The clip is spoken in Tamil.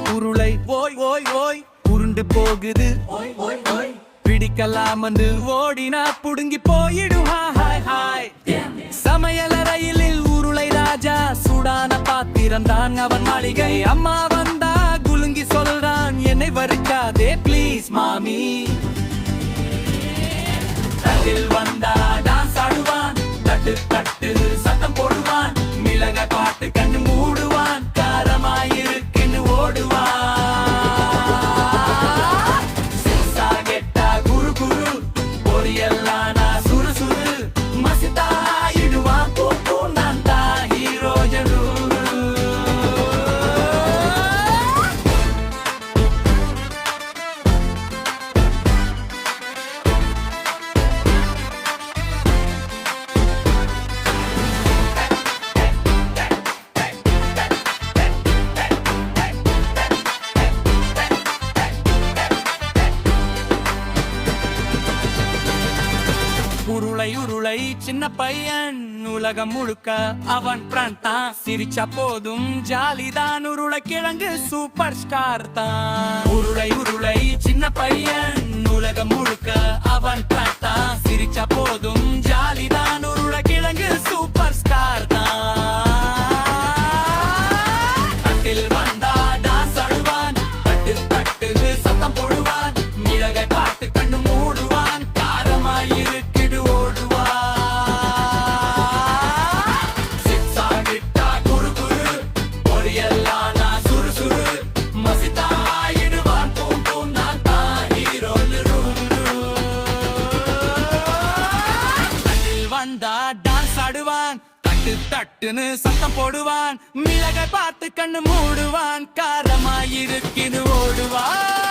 உருளை ஓய் ஓய் ஓய் உருண்டு போகுது ஓய் ஓய் ஓய் பிடிக்கலாம் வந்து ஓடினா புடுங்கி போயிடும் ஹாய் ஹாய் சமையலறையில் உருளை ராஜா சூடான பாத்திரம் தான் அவன் மாளிகை அம்மா வந்தா குலுங்கி சொல்றான் என்னை வறுக்காதே ப்ளீஸ் மாமி தட்டில் வந்தா டான்ஸ் ஆடுவான் தட்டு தட்டு சத்தம் போடுவான் மிளக பாட்டு கண்ணு மூடுவான் காரமாயிருக்குன்னு ஓடுவான் சிக்ஸா கெட்டா குரு குரு பொரியெல்லாம் நான் சுறு சுறு மசிதாயிடுவான் பூ நான் தான் ஹீரோ ஜனு உருளை உருளை சின்ன பையன் உலகம் முழுக்க அவன் பிரான்தான் சிரிச்சா போதும் ஜாலிதான் உருளை கிழங்கு சூப்பர் ஸ்டார் தான் உருளை உருளை சின்ன பையன் உலகம் முழுக்க அவன் பிரான்தான் சிரிச்சா போதும் ஜாலிதான் உருளை கிழங்கு சூப்பர் ஸ்டார் தான் தட்டில் வந்தா டான்ஸ் ஆடுவான் தட்டு தட்டு சத்தம் போடுவான் மிளகை பாட்டு கண்ணு மூடுவான் காரமாயிருக்கு டான்ஸ் ஆடுவான் தட்டு தட்டுன்னு சத்தம் போடுவான் மிளகை பார்த்து கண்ணு மூடுவான் காரமாயிருக்கிது ஓடுவான்